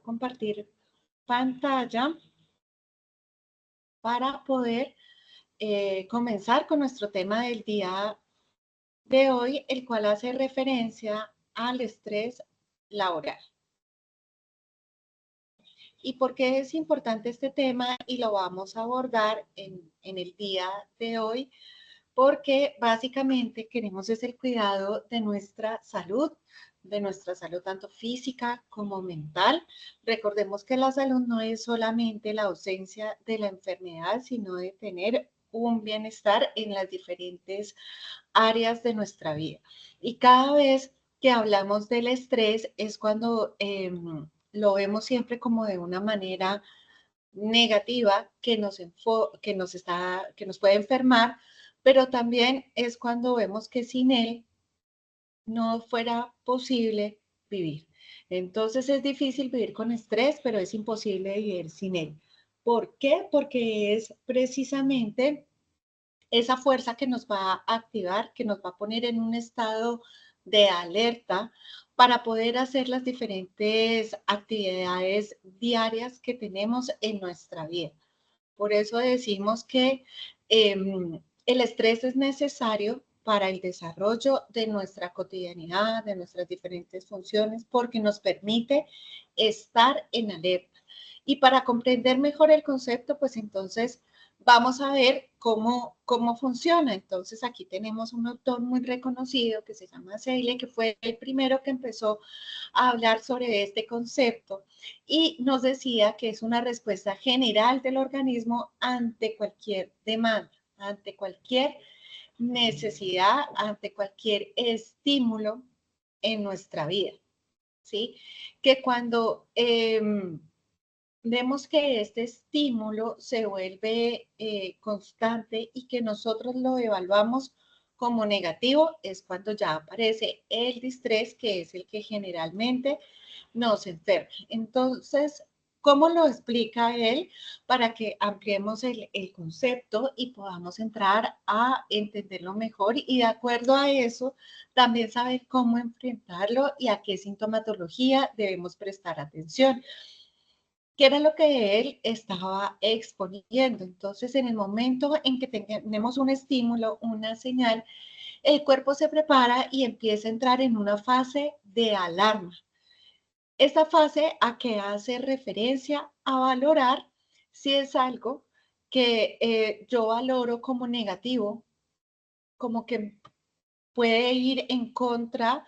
compartir pantalla para poder comenzar con nuestro tema del día de hoy, el cual hace referencia al estrés laboral. ¿Y por qué es importante este tema? Y lo vamos a abordar en el día de hoy, porque básicamente queremos es el cuidado de nuestra salud tanto física como mental. Recordemos que la salud no es solamente la ausencia de la enfermedad, sino de tener un bienestar en las diferentes áreas de nuestra vida. Y cada vez que hablamos del estrés es cuando lo vemos siempre como de una manera negativa que nos puede enfermar, pero también es cuando vemos que sin él no fuera posible vivir. Entonces es difícil vivir con estrés, pero es imposible vivir sin él. ¿Por qué? Porque es precisamente esa fuerza que nos va a activar, que nos va a poner en un estado de alerta para poder hacer las diferentes actividades diarias que tenemos en nuestra vida. Por eso decimos que el estrés es necesario para el desarrollo de nuestra cotidianidad, de nuestras diferentes funciones, porque nos permite estar en alerta. Y para comprender mejor el concepto, pues entonces vamos a ver cómo funciona. Entonces aquí tenemos un autor muy reconocido que se llama Seyle, que fue el primero que empezó a hablar sobre este concepto y nos decía que es una respuesta general del organismo ante cualquier demanda, ante cualquier necesidad, ante cualquier estímulo en nuestra vida, ¿sí? Que cuando vemos que este estímulo se vuelve constante y que nosotros lo evaluamos como negativo, es cuando ya aparece el distrés, que es el que generalmente nos enferma. Entonces, ¿cómo lo explica él para que ampliemos el concepto y podamos entrar a entenderlo mejor y de acuerdo a eso también saber cómo enfrentarlo y a qué sintomatología debemos prestar atención? ¿Qué era lo que él estaba exponiendo? Entonces, en el momento en que tenemos un estímulo, una señal, el cuerpo se prepara y empieza a entrar en una fase de alarma. Esta fase a que hace referencia a valorar si es algo que yo valoro como negativo, como que puede ir en contra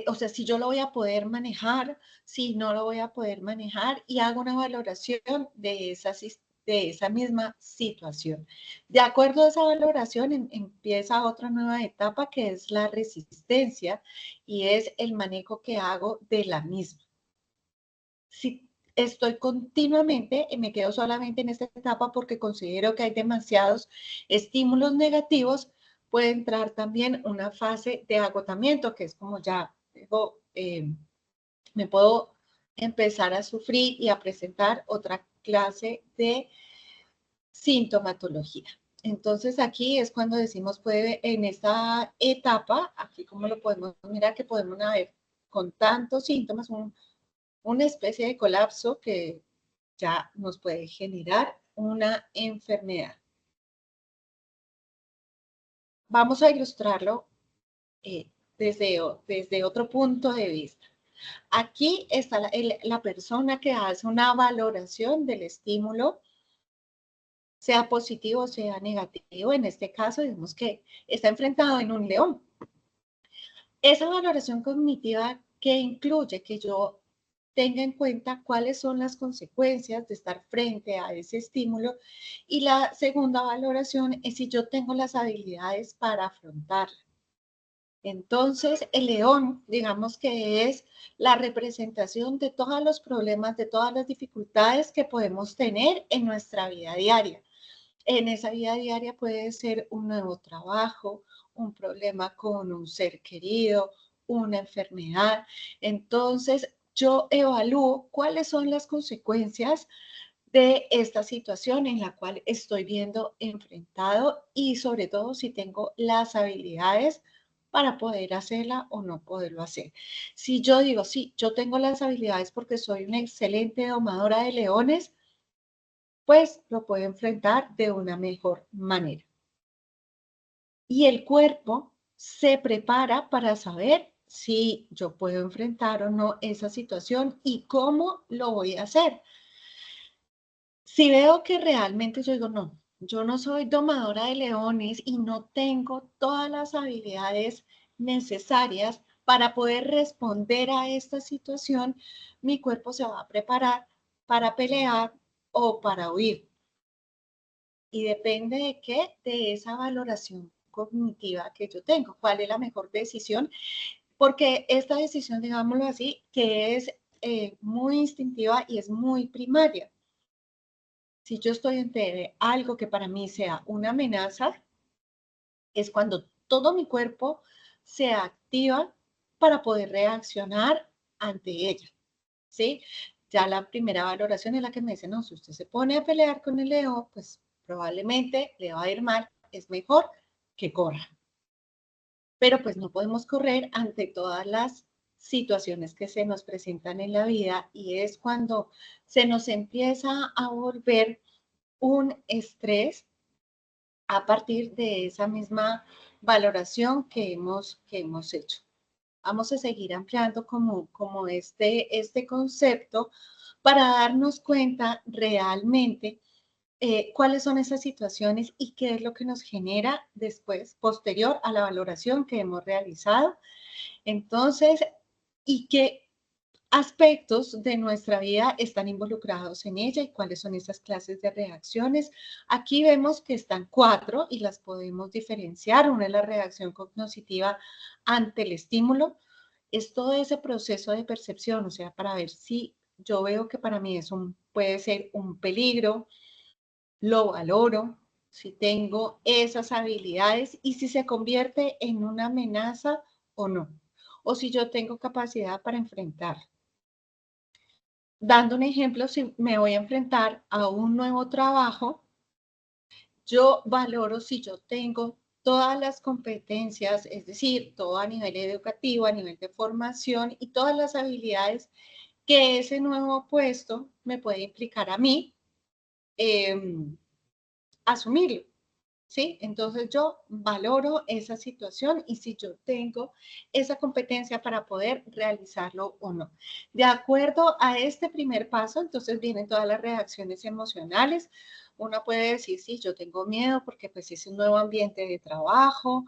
o sea, si yo lo voy a poder manejar, si no lo voy a poder manejar y hago una valoración de esa misma situación. De acuerdo a esa valoración, empieza otra nueva etapa que es la resistencia y es el manejo que hago de la misma. Si estoy continuamente, me quedo solamente en esta etapa porque considero que hay demasiados estímulos negativos, puede entrar también una fase de agotamiento, que es como ya me puedo empezar a sufrir y a presentar otra clase de sintomatología. Entonces aquí es cuando decimos, puede en esta etapa, aquí como lo podemos mirar, que podemos ver con tantos síntomas, una especie de colapso que ya nos puede generar una enfermedad. Vamos a ilustrarlo desde otro punto de vista. Aquí está la persona que hace una valoración del estímulo, sea positivo o sea negativo. En este caso, digamos que está enfrentado en un león. Esa valoración cognitiva que incluye que yo tenga en cuenta cuáles son las consecuencias de estar frente a ese estímulo y la segunda valoración es si yo tengo las habilidades para afrontarla. Entonces, el león, digamos que es la representación de todos los problemas, de todas las dificultades que podemos tener en nuestra vida diaria. En esa vida diaria puede ser un nuevo trabajo, un problema con un ser querido, una enfermedad. Entonces, yo evalúo cuáles son las consecuencias de esta situación en la cual estoy viendo enfrentado y sobre todo si tengo las habilidades para poder hacerla o no poderlo hacer. Si yo digo, sí, yo tengo las habilidades porque soy una excelente domadora de leones, pues lo puedo enfrentar de una mejor manera. Y el cuerpo se prepara para saber si yo puedo enfrentar o no esa situación y cómo lo voy a hacer. Si veo que realmente yo digo, no, yo no soy domadora de leones y no tengo todas las habilidades necesarias para poder responder a esta situación, mi cuerpo se va a preparar para pelear o para huir. Y depende de qué, de esa valoración cognitiva que yo tengo, cuál es la mejor decisión, porque esta decisión, digámoslo así, que es muy instintiva y es muy primaria. Si yo estoy ante algo que para mí sea una amenaza, es cuando todo mi cuerpo se activa para poder reaccionar ante ella, ¿sí? Ya la primera valoración es la que me dice, no, si usted se pone a pelear con el león, pues probablemente le va a ir mal, es mejor que corra. Pero pues no podemos correr ante todas las situaciones que se nos presentan en la vida y es cuando se nos empieza a volver un estrés a partir de esa misma valoración que hemos hecho. Vamos a seguir ampliando como este concepto para darnos cuenta realmente cuáles son esas situaciones y qué es lo que nos genera después, posterior a la valoración que hemos realizado. Entonces, y qué aspectos de nuestra vida están involucrados en ella y cuáles son esas clases de reacciones. Aquí vemos que están 4 y las podemos diferenciar. Una es la reacción cognitiva ante el estímulo. Es todo ese proceso de percepción, o sea, para ver si yo veo que para mí puede ser un peligro, lo valoro, si tengo esas habilidades y si se convierte en una amenaza o no, o si yo tengo capacidad para enfrentar. Dando un ejemplo, si me voy a enfrentar a un nuevo trabajo, yo valoro si yo tengo todas las competencias, es decir, todo a nivel educativo, a nivel de formación y todas las habilidades que ese nuevo puesto me puede implicar a mí eh, asumirlo. ¿Sí? Entonces yo valoro esa situación y si yo tengo esa competencia para poder realizarlo o no. De acuerdo a este primer paso, entonces vienen todas las reacciones emocionales. Uno puede decir, sí, yo tengo miedo porque pues es un nuevo ambiente de trabajo,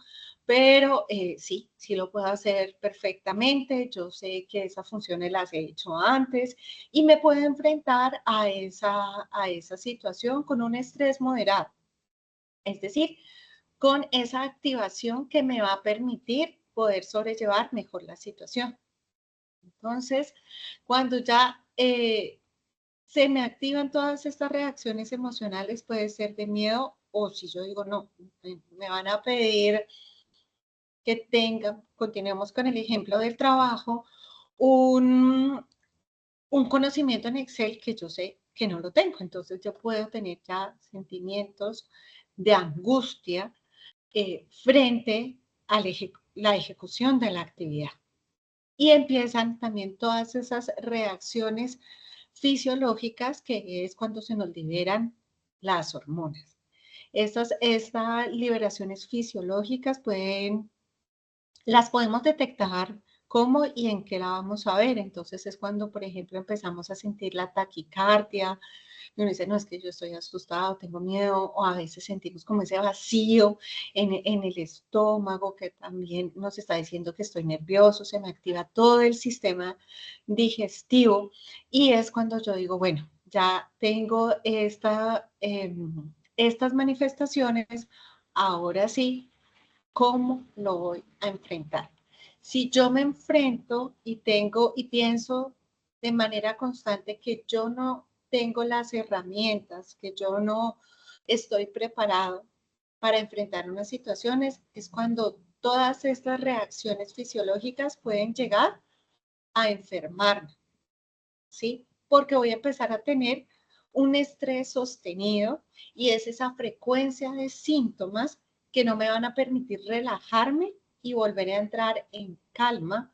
pero sí, sí lo puedo hacer perfectamente. Yo sé que esas funciones las he hecho antes y me puedo enfrentar a esa situación con un estrés moderado. Es decir, con esa activación que me va a permitir poder sobrellevar mejor la situación. Entonces, cuando ya se me activan todas estas reacciones emocionales, puede ser de miedo o si yo digo, no, me van a pedir que tenga, continuemos con el ejemplo del trabajo, un, un conocimiento en Excel que yo sé que no lo tengo. Entonces yo puedo tener ya sentimientos de angustia frente a la ejecución de la actividad. Y empiezan también todas esas reacciones fisiológicas que es cuando se nos liberan las hormonas. Estas liberaciones fisiológicas las podemos detectar cómo y en qué la vamos a ver. Entonces es cuando, por ejemplo, empezamos a sentir la taquicardia, y uno dice, no, es que yo estoy asustado, tengo miedo, o a veces sentimos como ese vacío en el estómago que también nos está diciendo que estoy nervioso, se me activa todo el sistema digestivo y es cuando yo digo, bueno, ya tengo estas manifestaciones, ahora sí, ¿cómo lo voy a enfrentar? Si yo me enfrento y pienso de manera constante que yo no tengo las herramientas, que yo no estoy preparado para enfrentar unas situaciones, es cuando todas estas reacciones fisiológicas pueden llegar a enfermarme, ¿sí? Porque voy a empezar a tener un estrés sostenido y es esa frecuencia de síntomas que no me van a permitir relajarme y volver a entrar en calma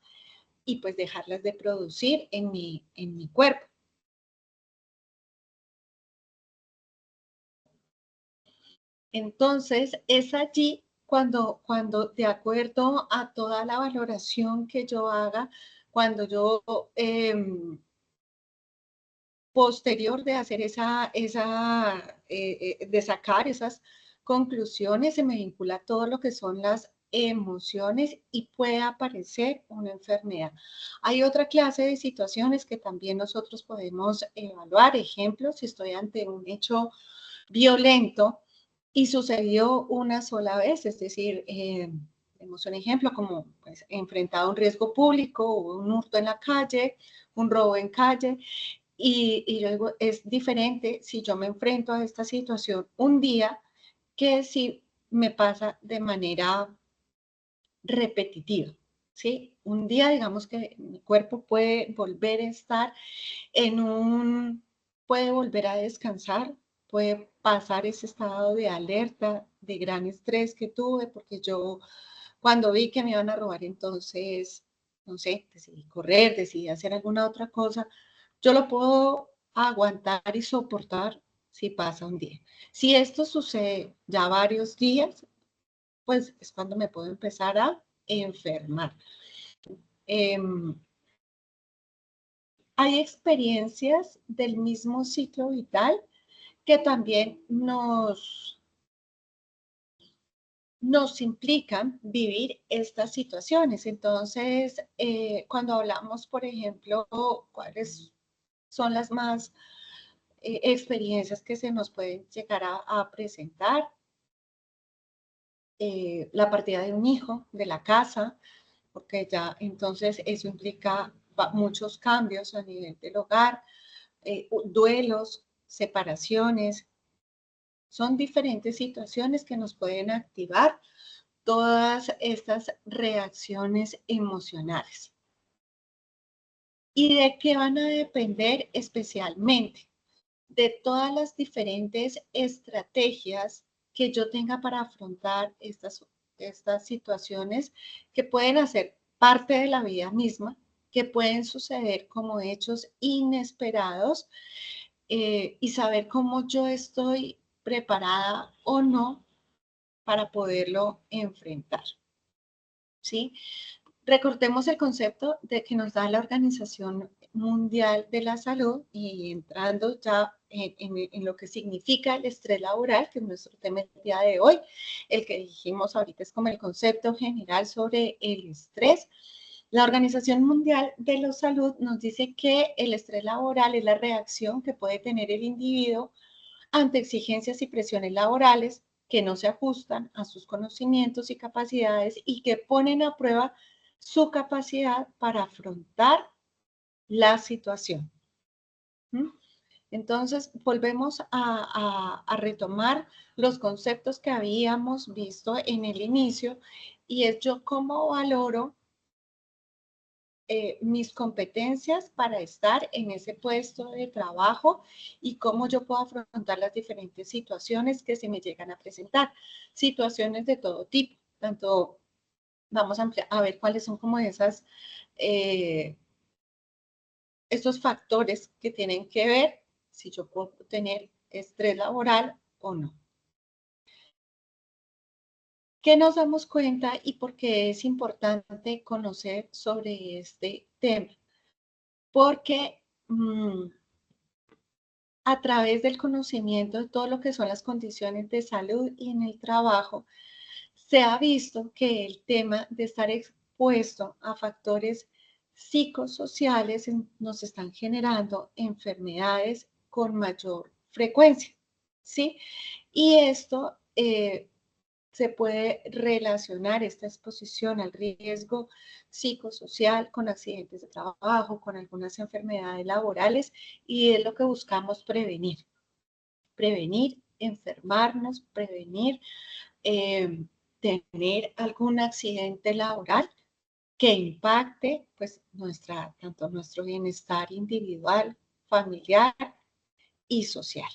y pues dejarlas de producir en mi cuerpo. Entonces, es allí cuando de acuerdo a toda la valoración que yo haga, cuando yo posterior de hacer de sacar esas conclusiones, se me vincula todo lo que son las emociones y puede aparecer una enfermedad. Hay otra clase de situaciones que también nosotros podemos evaluar. Ejemplo, si estoy ante un hecho violento y sucedió una sola vez, es decir, tenemos un ejemplo como pues, enfrentado a un riesgo público, un hurto en la calle, un robo en calle, y yo digo, es diferente si yo me enfrento a esta situación un día que si me pasa de manera repetitiva, ¿sí? Un día, digamos que mi cuerpo puede volver a estar puede volver a descansar, puede pasar ese estado de alerta, de gran estrés que tuve, porque yo cuando vi que me iban a robar, entonces, no sé, decidí correr, decidí hacer alguna otra cosa, yo lo puedo aguantar y soportar si pasa un día. Si esto sucede ya varios días, pues es cuando me puedo empezar a enfermar. Eh, Hay experiencias del mismo ciclo vital que también nos implican vivir estas situaciones. Entonces, cuando hablamos, por ejemplo, cuáles son las más experiencias que se nos pueden llegar a presentar, la partida de un hijo de la casa, porque ya entonces eso implica muchos cambios a nivel del hogar, duelos, separaciones. Son diferentes situaciones que nos pueden activar todas estas reacciones emocionales. ¿Y de qué van a depender especialmente? De todas las diferentes estrategias que yo tenga para afrontar estas situaciones que pueden hacer parte de la vida misma, que pueden suceder como hechos inesperados, y saber cómo yo estoy preparada o no para poderlo enfrentar. ¿Sí? Recordemos el concepto de que nos da la Organización Mundial de la Salud y entrando ya en lo que significa el estrés laboral, que es nuestro tema el día de hoy. El que dijimos ahorita es como el concepto general sobre el estrés. La Organización Mundial de la Salud nos dice que el estrés laboral es la reacción que puede tener el individuo ante exigencias y presiones laborales que no se ajustan a sus conocimientos y capacidades y que ponen a prueba su capacidad para afrontar la situación. Entonces, volvemos a retomar los conceptos que habíamos visto en el inicio y es yo cómo valoro mis competencias para estar en ese puesto de trabajo y cómo yo puedo afrontar las diferentes situaciones que se me llegan a presentar. Situaciones de todo tipo, tanto vamos a ver cuáles son como estos factores que tienen que ver si yo puedo tener estrés laboral o no. ¿Qué nos damos cuenta y por qué es importante conocer sobre este tema? Porque a través del conocimiento de todo lo que son las condiciones de salud y en el trabajo, se ha visto que el tema de estar expuesto a factores psicosociales nos están generando enfermedades con mayor frecuencia, ¿sí? Y esto se puede relacionar esta exposición al riesgo psicosocial con accidentes de trabajo, con algunas enfermedades laborales, y es lo que buscamos prevenir. Prevenir, enfermarnos, prevenir, tener algún accidente laboral que impacte pues tanto nuestro bienestar individual, familiar y social.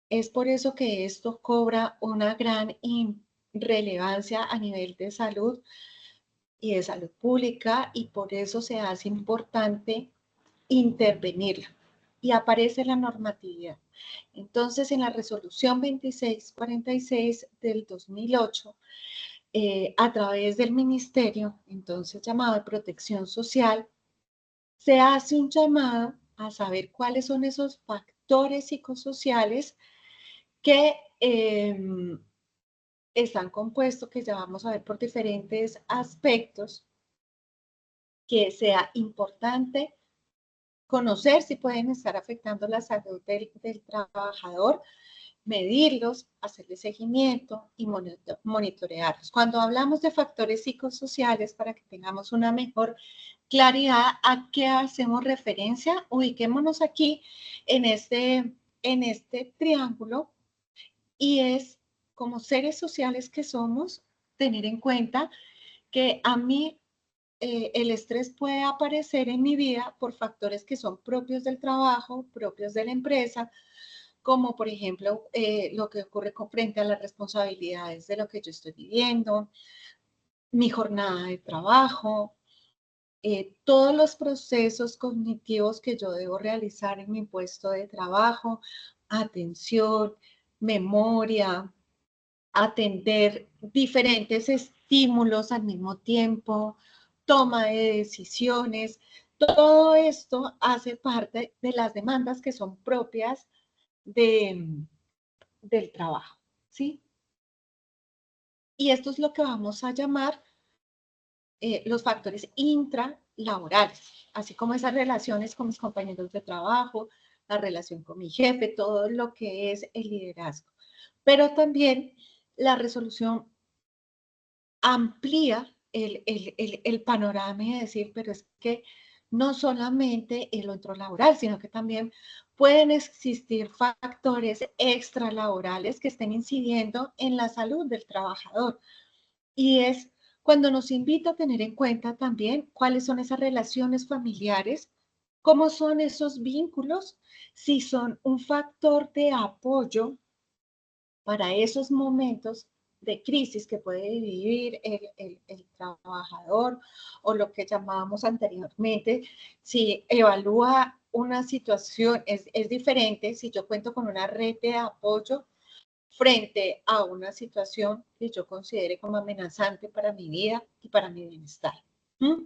Es por eso que esto cobra una gran relevancia a nivel de salud y de salud pública, y por eso se hace importante intervenirla. Y aparece la normatividad. Entonces, en la resolución 2646 del 2008, a través del ministerio, entonces llamado de Protección Social, se hace un llamado a saber cuáles son esos factores psicosociales que están compuestos, que ya vamos a ver por diferentes aspectos, que sea importante conocer si pueden estar afectando la salud del trabajador, medirlos, hacerle seguimiento y monitorearlos. Cuando hablamos de factores psicosociales, para que tengamos una mejor claridad a qué hacemos referencia, ubiquémonos aquí en este triángulo, y es, como seres sociales que somos, tener en cuenta que a mí el estrés puede aparecer en mi vida por factores que son propios del trabajo, propios de la empresa, como por ejemplo lo que ocurre frente a las responsabilidades de lo que yo estoy viviendo, mi jornada de trabajo, todos los procesos cognitivos que yo debo realizar en mi puesto de trabajo, atención, memoria, atender diferentes estímulos al mismo tiempo, toma de decisiones. Todo esto hace parte de las demandas que son propias del trabajo, ¿sí? Y esto es lo que vamos a llamar los factores intralaborales, así como esas relaciones con mis compañeros de trabajo, la relación con mi jefe, todo lo que es el liderazgo. Pero también la resolución amplía el panorama y decir, pero es que no solamente el otro laboral, sino que también pueden existir factores extralaborales que estén incidiendo en la salud del trabajador. Y es cuando nos invita a tener en cuenta también cuáles son esas relaciones familiares, cómo son esos vínculos, si son un factor de apoyo para esos momentos de crisis que puede vivir el trabajador, o lo que llamábamos anteriormente, si evalúa una situación, es diferente si yo cuento con una red de apoyo frente a una situación que yo considere como amenazante para mi vida y para mi bienestar. ¿Mm?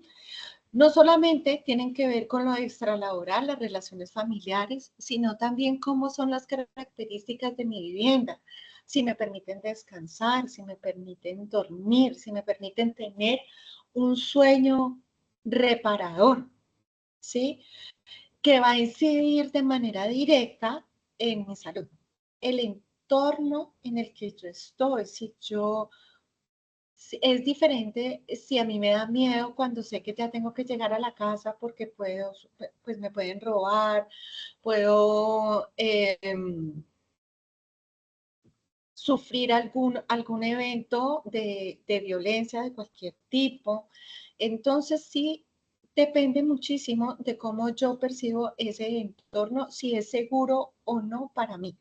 No solamente tienen que ver con lo extralaboral, las relaciones familiares, sino también cómo son las características de mi vivienda, si me permiten descansar, si me permiten dormir, si me permiten tener un sueño reparador, ¿sí? Que va a incidir de manera directa en mi salud. El entorno en el que yo estoy, si yo es diferente si a mí me da miedo cuando sé que ya tengo que llegar a la casa porque puedo, pues me pueden robar, puedo sufrir algún evento de violencia de cualquier tipo. Entonces sí, depende muchísimo de cómo yo percibo ese entorno, si es seguro o no para mí.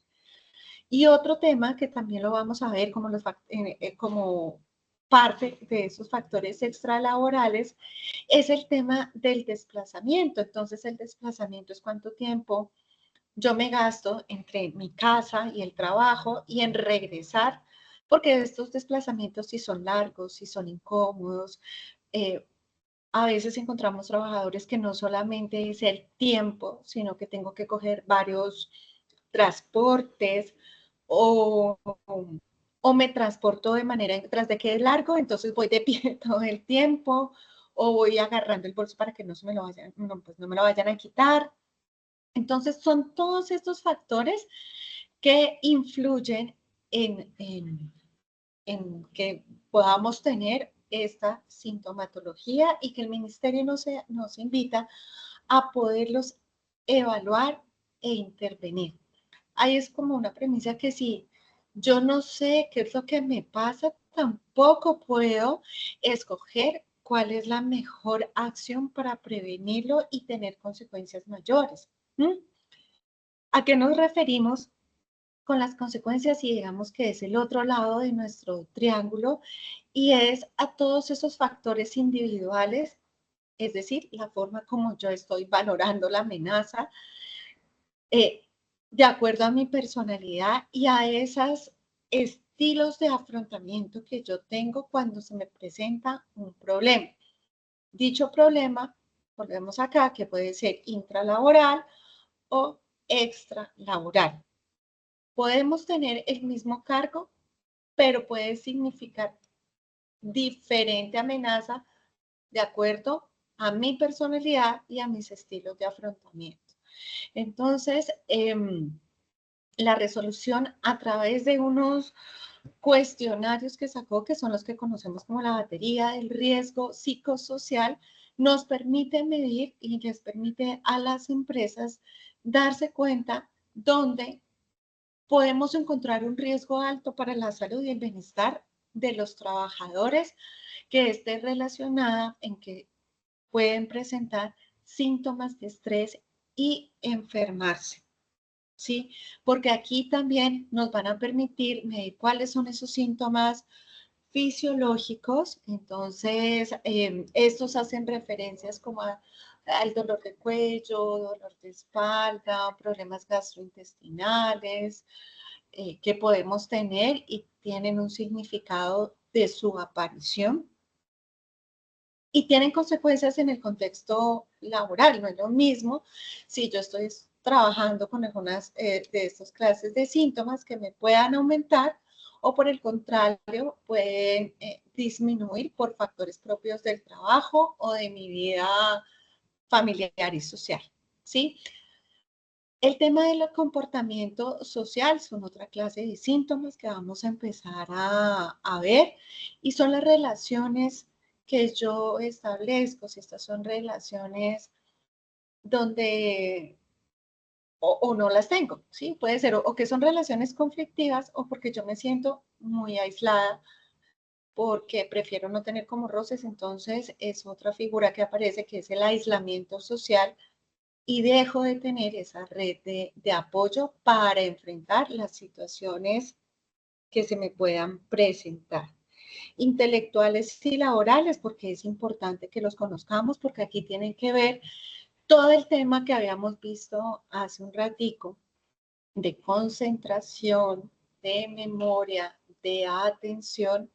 Y otro tema que también lo vamos a ver como parte de esos factores extralaborales es el tema del desplazamiento. Entonces, el desplazamiento es cuánto tiempo yo me gasto entre mi casa y el trabajo y en regresar, porque estos desplazamientos si son largos, si son incómodos, a veces encontramos trabajadores que no solamente es el tiempo, sino que tengo que coger varios transportes o, o me transporto de manera, tras de que es largo, entonces voy de pie todo el tiempo o voy agarrando el bolso para que no se me lo vayan, no, pues no me lo vayan a quitar. Entonces son todos estos factores que influyen en que podamos tener esta sintomatología y que el ministerio nos invita a poderlos evaluar e intervenir. Ahí es como una premisa que si yo no sé qué es lo que me pasa, tampoco puedo escoger cuál es la mejor acción para prevenirlo y tener consecuencias mayores. ¿Mm? ¿A qué nos referimos con las consecuencias y digamos que es el otro lado de nuestro triángulo y es a todos esos factores individuales, es decir, la forma como yo estoy valorando la amenaza, eh, de acuerdo a mi personalidad y a esos estilos de afrontamiento que yo tengo cuando se me presenta un problema. Dicho problema, volvemos acá, que puede ser intralaboral o extralaboral. Podemos tener el mismo cargo, pero puede significar diferente amenaza de acuerdo a mi personalidad y a mis estilos de afrontamiento. Entonces, la resolución a través de unos cuestionarios que sacó, que son los que conocemos como la batería del riesgo psicosocial, nos permite medir y les permite a las empresas darse cuenta dónde podemos encontrar un riesgo alto para la salud y el bienestar de los trabajadores que esté relacionada en que pueden presentar síntomas de estrés y enfermarse. ¿Sí? Porque aquí también nos van a permitir medir cuáles son esos síntomas fisiológicos. Entonces, estos hacen referencias como al dolor de cuello, dolor de espalda, problemas gastrointestinales, que podemos tener y tienen un significado de su aparición y tienen consecuencias en el contexto laboral. No es lo mismo si yo estoy trabajando con algunas de estas clases de síntomas que me puedan aumentar o por el contrario pueden disminuir por factores propios del trabajo o de mi vida familiar y social, ¿sí? El tema del comportamiento social son otra clase de síntomas que vamos a empezar a ver y son las relaciones que yo establezco, si estas son relaciones donde o no las tengo, ¿sí? Puede ser o que son relaciones conflictivas o porque yo me siento muy aislada porque prefiero no tener como roces, entonces es otra figura que aparece que es el aislamiento social y dejo de tener esa red de apoyo para enfrentar las situaciones que se me puedan presentar. Intelectuales y laborales, porque es importante que los conozcamos, porque aquí tienen que ver todo el tema que habíamos visto hace un ratico, de concentración, de memoria, de atención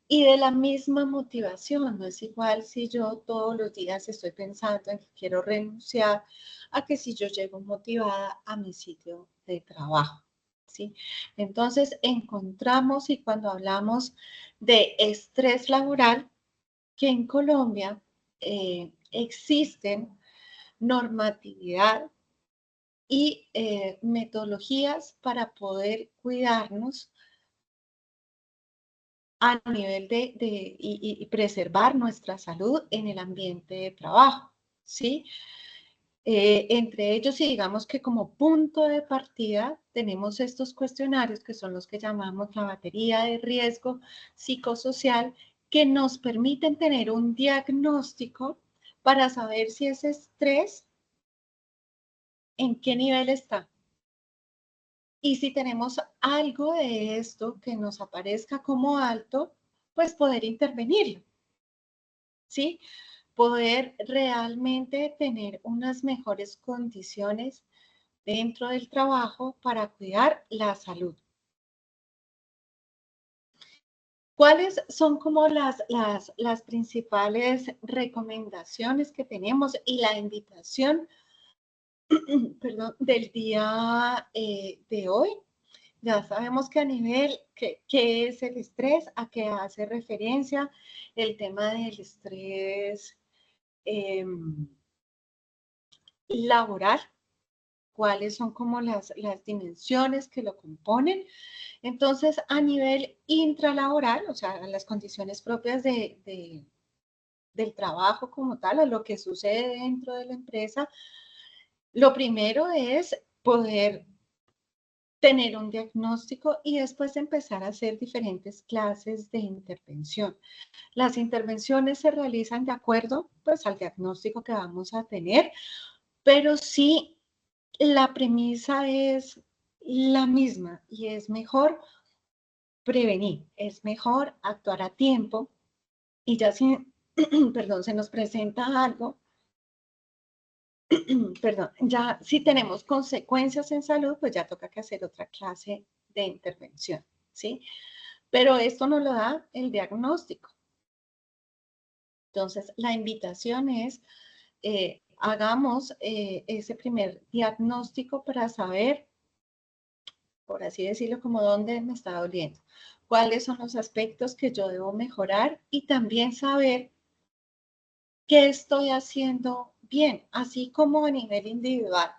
y de la misma motivación. No es igual si yo todos los días estoy pensando en que quiero renunciar a que si yo llego motivada a mi sitio de trabajo. ¿Sí? Entonces, encontramos y cuando hablamos de estrés laboral, que en Colombia existen normatividad y metodologías para poder cuidarnos a nivel y preservar nuestra salud en el ambiente de trabajo, ¿sí? Entre ellos, y digamos que como punto de partida, tenemos estos cuestionarios que son los que llamamos la batería de riesgo psicosocial, que nos permiten tener un diagnóstico para saber si ese estrés, en qué nivel está. Y si tenemos algo de esto que nos aparezca como alto, pues poder intervenirlo, ¿sí? Poder realmente tener unas mejores condiciones dentro del trabajo para cuidar la salud. ¿Cuáles son como las principales recomendaciones que tenemos y la invitación perdón, del día de hoy? Ya sabemos que a nivel, ¿qué es el estrés? ¿A qué hace referencia? El tema del estrés laboral, cuáles son como las dimensiones que lo componen. Entonces, a nivel intralaboral, o sea, las condiciones propias del trabajo como tal, o lo que sucede dentro de la empresa, lo primero es poder tener un diagnóstico y después empezar a hacer diferentes clases de intervención. Las intervenciones se realizan de acuerdo pues al diagnóstico que vamos a tener, pero sí la premisa es la misma y es mejor prevenir, es mejor actuar a tiempo y ya si, perdón, se nos presenta algo, perdón, ya si tenemos consecuencias en salud, pues ya toca que hacer otra clase de intervención, ¿sí? Pero esto nos lo da el diagnóstico. Entonces, la invitación es, hagamos ese primer diagnóstico para saber, por así decirlo, como dónde me está doliendo, cuáles son los aspectos que yo debo mejorar y también saber qué estoy haciendo bien, así como a nivel individual.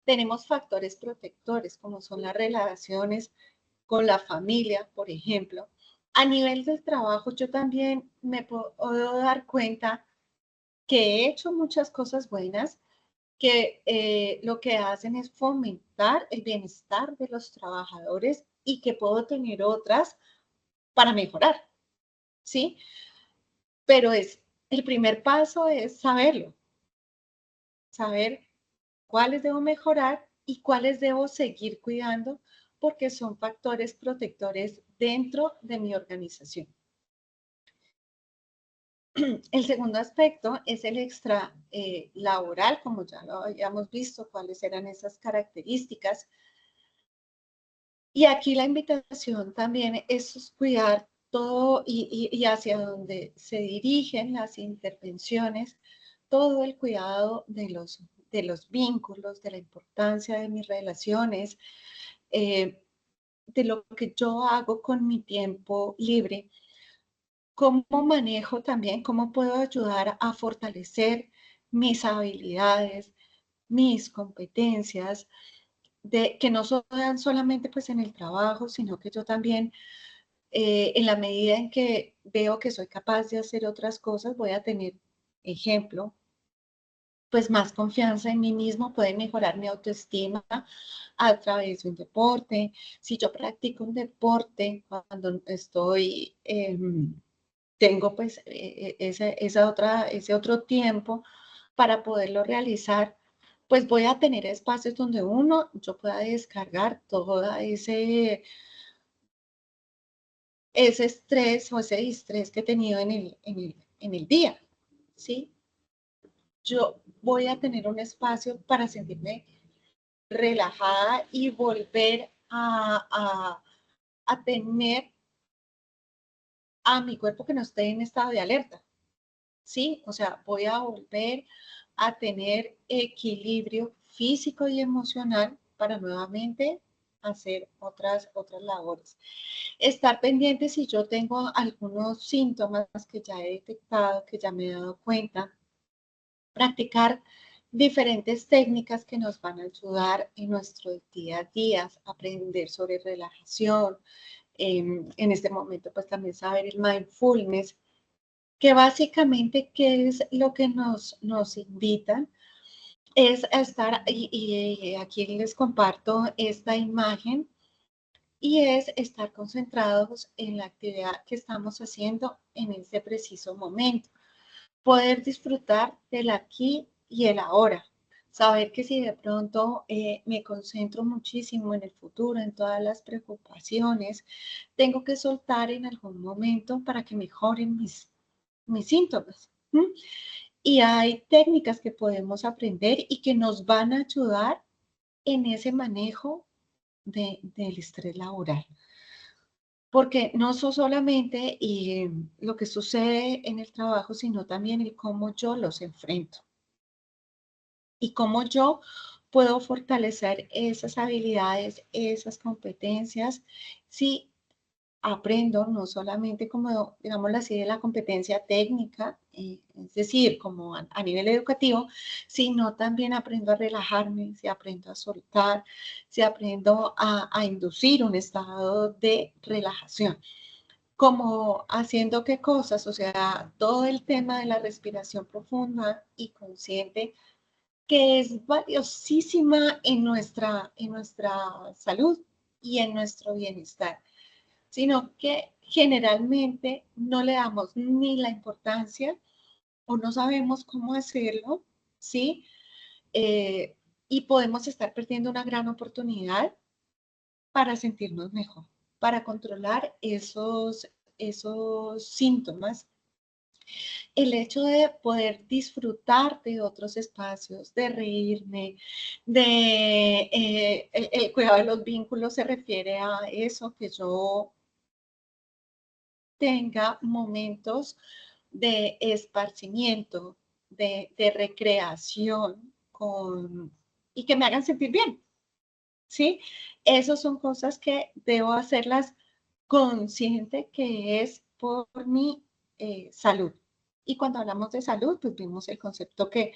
Tenemos factores protectores, como son las relaciones con la familia, por ejemplo. A nivel del trabajo, yo también me puedo dar cuenta que he hecho muchas cosas buenas, que lo que hacen es fomentar el bienestar de los trabajadores y que puedo tener otras para mejorar, ¿sí? Pero el primer paso es saberlo, saber cuáles debo mejorar y cuáles debo seguir cuidando porque son factores protectores dentro de mi organización. El segundo aspecto es el extra laboral, como ya lo habíamos visto, cuáles eran esas características. Y aquí la invitación también es cuidar todo y hacia donde se dirigen las intervenciones, todo el cuidado de los vínculos, de la importancia de mis relaciones, eh, de lo que yo hago con mi tiempo libre, cómo manejo también, cómo puedo ayudar a fortalecer mis habilidades, mis competencias, de que no sean solamente pues en el trabajo, sino que yo también, en la medida en que veo que soy capaz de hacer otras cosas, voy a tener, ejemplo, pues más confianza en mí mismo, puede mejorar mi autoestima a través de un deporte. Si yo practico un deporte cuando estoy, tengo pues ese otro tiempo para poderlo realizar, pues voy a tener espacios donde yo pueda descargar todo ese estrés o ese distrés que he tenido en el día, ¿sí? Yo voy a tener un espacio para sentirme relajada y volver a tener a mi cuerpo que no esté en estado de alerta, ¿sí? O sea, voy a volver a tener equilibrio físico y emocional para nuevamente hacer otras labores. Estar pendiente si yo tengo algunos síntomas que ya he detectado, que ya me he dado cuenta, practicar diferentes técnicas que nos van a ayudar en nuestro día a día, aprender sobre relajación, en este momento pues también saber el mindfulness, que básicamente qué es lo que nos invitan es a estar, y aquí les comparto esta imagen, y es estar concentrados en la actividad que estamos haciendo en ese preciso momento. Poder disfrutar del aquí y el ahora. Saber que si de pronto me concentro muchísimo en el futuro, en todas las preocupaciones, tengo que soltar en algún momento para que mejoren mis síntomas. ¿Mm? Y hay técnicas que podemos aprender y que nos van a ayudar en ese manejo del estrés laboral. Porque no solamente lo que sucede en el trabajo, sino también el cómo yo los enfrento y cómo yo puedo fortalecer esas habilidades, esas competencias, si aprendo no solamente como, digámoslo así, de la competencia técnica, es decir, como a nivel educativo, sino también aprendo a relajarme, si aprendo a soltar, si aprendo a inducir un estado de relajación. Como haciendo qué cosas, o sea, todo el tema de la respiración profunda y consciente, que es valiosísima en nuestra salud y en nuestro bienestar, sino que generalmente no le damos ni la importancia o no sabemos cómo hacerlo, ¿sí? Y podemos estar perdiendo una gran oportunidad para sentirnos mejor, para controlar esos síntomas. El hecho de poder disfrutar de otros espacios, de reírme, el cuidado de los vínculos se refiere a eso, que yo tenga momentos de esparcimiento, de recreación y que me hagan sentir bien, ¿sí? Esas son cosas que debo hacerlas consciente que es por mi salud. Y cuando hablamos de salud, pues vimos el concepto que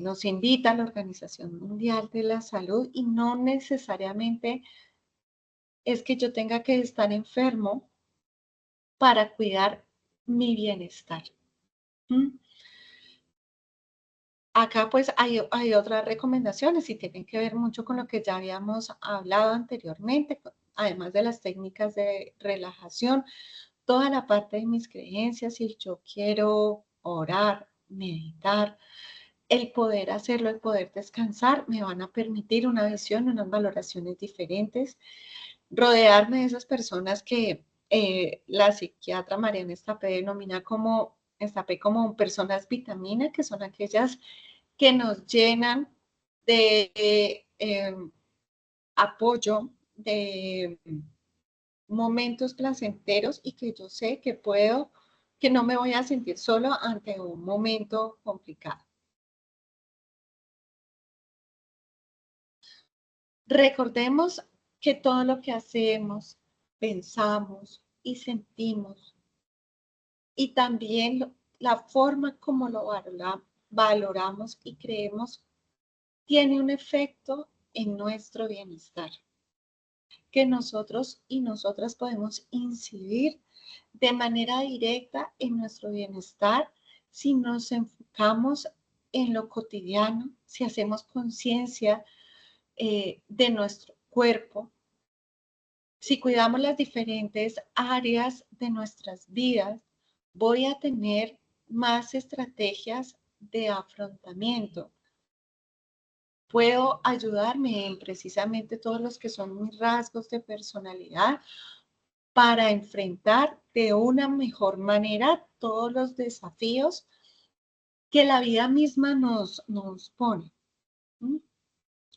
nos invita la Organización Mundial de la Salud y no necesariamente es que yo tenga que estar enfermo para cuidar mi bienestar. ¿Mm? Acá pues hay otras recomendaciones y tienen que ver mucho con lo que ya habíamos hablado anteriormente, además de las técnicas de relajación, toda la parte de mis creencias, si yo quiero orar, meditar, el poder hacerlo, el poder descansar, me van a permitir una visión, unas valoraciones diferentes, rodearme de esas personas que la psiquiatra Mariana Estapé como personas vitamina, que son aquellas que nos llenan de apoyo, de momentos placenteros y que yo sé que no me voy a sentir solo ante un momento complicado. Recordemos que todo lo que hacemos, pensamos y sentimos, y también la forma como lo valoramos y creemos, tiene un efecto en nuestro bienestar, que nosotros y nosotras podemos incidir de manera directa en nuestro bienestar si nos enfocamos en lo cotidiano, si hacemos conciencia de nuestro cuerpo, si cuidamos las diferentes áreas de nuestras vidas, voy a tener más estrategias de afrontamiento. Puedo ayudarme en precisamente todos los que son mis rasgos de personalidad para enfrentar de una mejor manera todos los desafíos que la vida misma nos pone.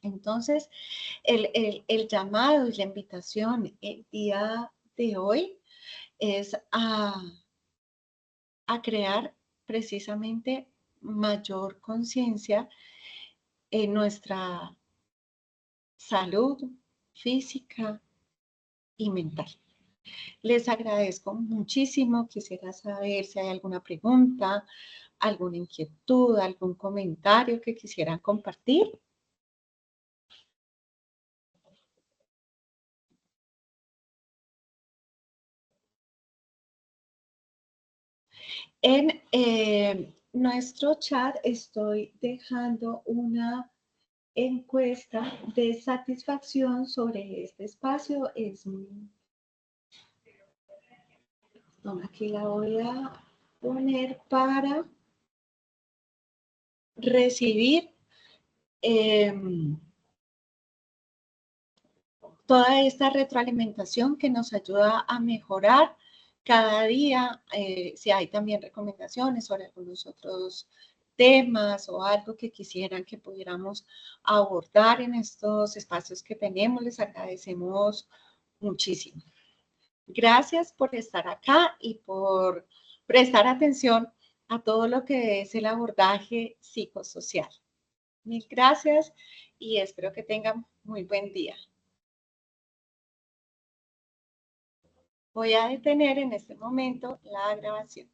Entonces, el llamado y la invitación el día de hoy es a crear precisamente mayor conciencia en nuestra salud física y mental. Les agradezco muchísimo. Quisiera saber si hay alguna pregunta, alguna inquietud, algún comentario que quisieran compartir. En nuestro chat estoy dejando una encuesta de satisfacción sobre este espacio. Aquí la voy a poner para recibir toda esta retroalimentación que nos ayuda a mejorar cada día. Si hay también recomendaciones sobre algunos otros temas o algo que quisieran que pudiéramos abordar en estos espacios que tenemos, les agradecemos muchísimo. Gracias por estar acá y por prestar atención a todo lo que es el abordaje psicosocial. Mil gracias y espero que tengan muy buen día. Voy a detener en este momento la grabación.